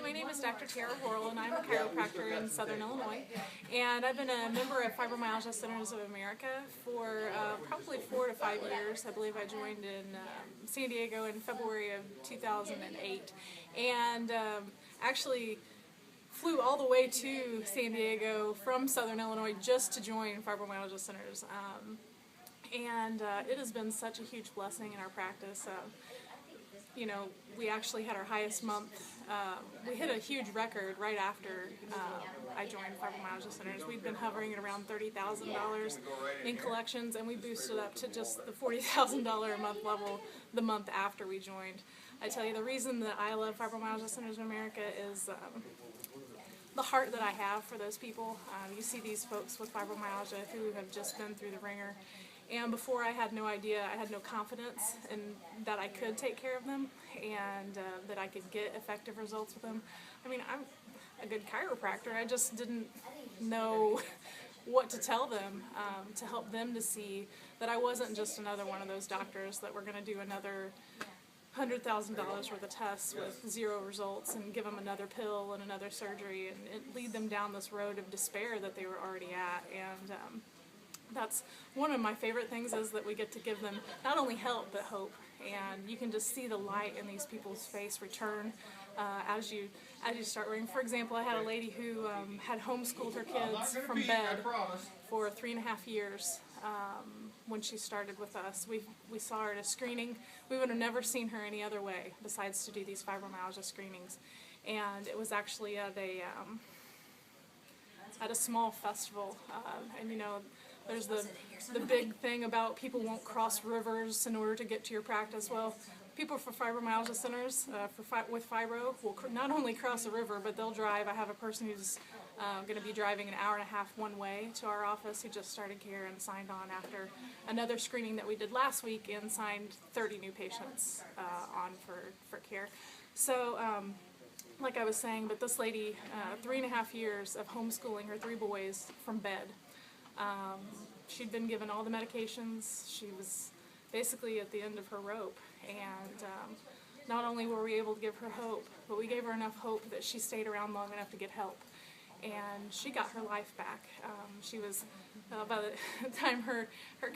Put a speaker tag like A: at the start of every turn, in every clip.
A: my name is Dr. Tara Worrell, and I'm a chiropractor in Southern Illinois. And I've been a member of Fibromyalgia Centers of America for probably 4 to 5 years. I believe I joined in San Diego in February of 2008. And actually flew all the way to San Diego from Southern Illinois just to join Fibromyalgia Centers. It has been such a huge blessing in our practice. You know, we actually had our highest month. We hit a huge record right after I joined Fibromyalgia Centers. We'd been hovering at around $30,000 in collections, and we boosted up to just the $40,000 a month level the month after we joined. I tell you, the reason that I love Fibromyalgia Centers of America is the heart that I have for those people. You see these folks with fibromyalgia who have just been through the ringer. And before, I had no idea, I had no confidence in that I could take care of them and that I could get effective results with them. I mean, I'm a good chiropractor. I just didn't know what to tell them to help them to see that I wasn't just another one of those doctors that were going to do another $100,000 worth of tests with 0 results and give them another pill and another surgery and lead them down this road of despair that they were already at. And that's one of my favorite things, is that we get to give them not only help but hope, and you can just see the light in these people's face return as you start working. For example, I had a lady who had homeschooled her kids from bed for 3.5 years when she started with us. We saw her at a screening. We would have never seen her any other way besides to do these fibromyalgia screenings, and it was actually at a small festival, and you know, there's the big thing about people won't cross rivers in order to get to your practice. Well, people for fibromyalgia centers with fibro will not only cross a river, but they'll drive. I have a person who's going to be driving an hour and a half one way to our office, who just started care and signed on after another screening that we did last week, and signed 30 new patients on for care. So like I was saying, but this lady, 3.5 years of homeschooling her 3 boys from bed. She'd been given all the medications. She was basically at the end of her rope, and not only were we able to give her hope, but we gave her enough hope that she stayed around long enough to get help, and she got her life back. She was, by the time her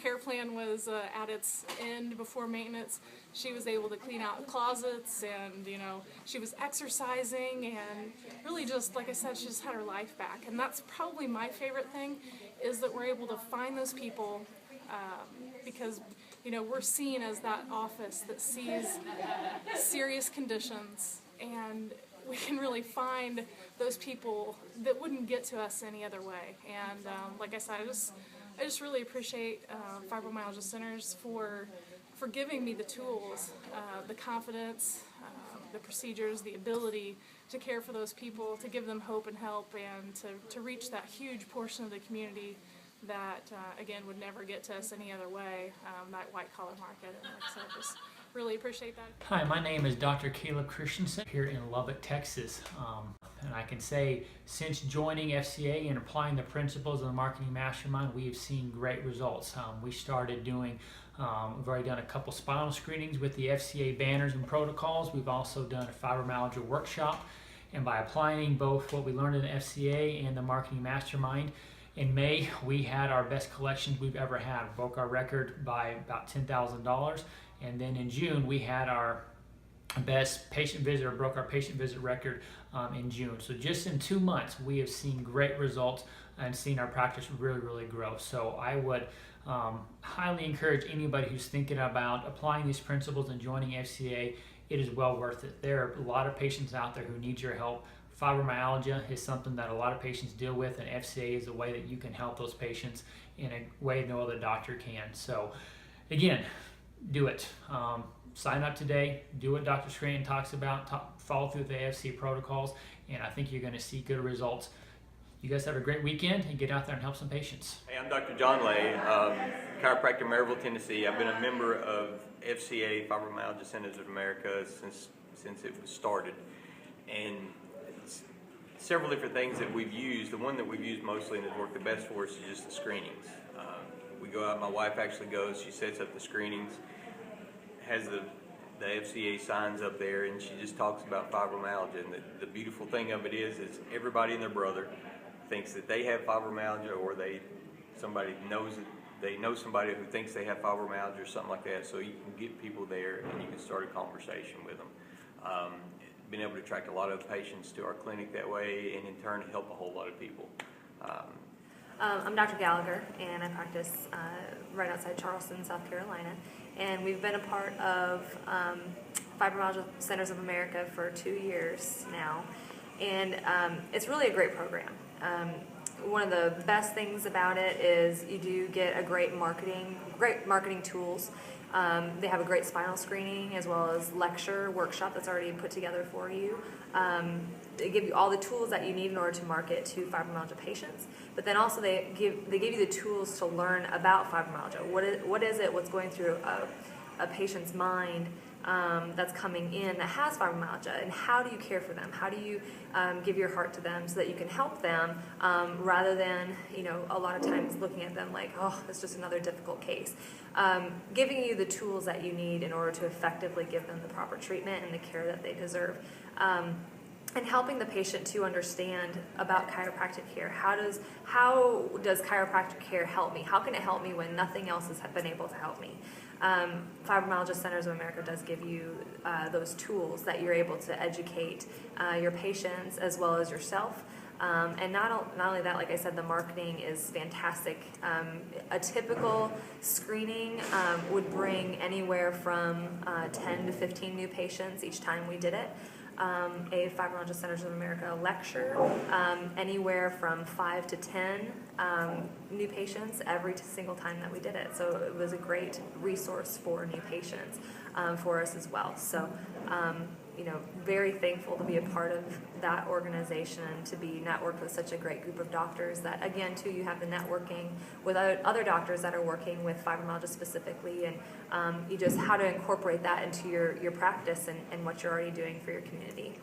A: care plan was at its end before maintenance, she was able to clean out closets, and you know, she was exercising, and really just, like I said, she just had her life back. And that's probably my favorite thing, is that we're able to find those people because, you know, we're seen as that office that sees serious conditions, and we can really find those people that wouldn't get to us any other way. And like I said, I just really appreciate Fibromyalgia Centers for giving me the tools, the confidence, the procedures, the ability to care for those people, to give them hope and help, and to reach that huge portion of the community that, again, would never get to us any other way, that white-collar market. And like I said, just really appreciate that.
B: Hi, my name is Dr. Caleb Christensen here in Lubbock, Texas. And I can say, since joining FCA and applying the principles of the Marketing Mastermind, we have seen great results. We started doing, we've already done a couple spinal screenings with the FCA banners and protocols. We've also done a fibromyalgia workshop. And by applying both what we learned in the FCA and the Marketing Mastermind, in May, we had our best collections we've ever had. Broke our record by about $10,000. And then in June, we had our best patient visit, or broke our patient visit record in June. So just in 2 months, we have seen great results and seen our practice really grow. So I would highly encourage anybody who's thinking about applying these principles and joining FCA. It is well worth it. There are a lot of patients out there who need your help. Fibromyalgia is something that a lot of patients deal with, and FCA is a way that you can help those patients in a way no other doctor can. So again, do it. Sign up today, do what Dr. Scranton talks about, follow through the AFC protocols, and I think you're going to see good results. You guys have a great weekend, and get out there and help some patients.
C: Hey, I'm Dr. John Lay, chiropractor in Maryville, Tennessee. I've been a member of FCA Fibromyalgia Centers of America since it was started, and several different things that we've used. The one that we've used mostly and has worked the best for us is just the screenings. We go out, my wife actually goes, she sets up the screenings, has the the FCA signs up there, and she just talks about fibromyalgia. And the beautiful thing of it is everybody and their brother thinks that they have fibromyalgia, or somebody knows that they know somebody who thinks they have fibromyalgia or something like that. So you can get people there and you can start a conversation with them. Been able to attract a lot of patients to our clinic that way, and in turn help a whole lot of people.
D: I'm Dr. Gallagher, and I practice right outside Charleston, South Carolina. And we've been a part of Fibromyalgia Centers of America for 2 years now. And it's really a great program. One of the best things about it is you do get great marketing tools. They have a great spinal screening as well as lecture workshop that's already put together for you. They give you all the tools that you need in order to market to fibromyalgia patients, but then also they give you the tools to learn about fibromyalgia. What is it? What's going through a patient's mind that's coming in that has fibromyalgia, and how do you care for them? How do you give your heart to them so that you can help them, rather than a lot of times looking at them like, oh, it's just another difficult case. Giving you the tools that you need in order to effectively give them the proper treatment and the care that they deserve. And helping the patient to understand about chiropractic care. How does chiropractic care help me? How can it help me when nothing else has been able to help me? Fibromyalgia Centers of America does give you those tools that you're able to educate your patients as well as yourself. And not only that, like I said, the marketing is fantastic. A typical screening would bring anywhere from 10 to 15 new patients each time we did it. A Fibromyalgia Centers of America lecture, anywhere from 5 to 10 new patients every single time that we did it. So it was a great resource for new patients for us as well. So, very thankful to be a part of that organization and to be networked with such a great group of doctors that, again, too, you have the networking with other doctors that are working with fibromyalgia specifically, and you just how to incorporate that into your practice and what you're already doing for your community.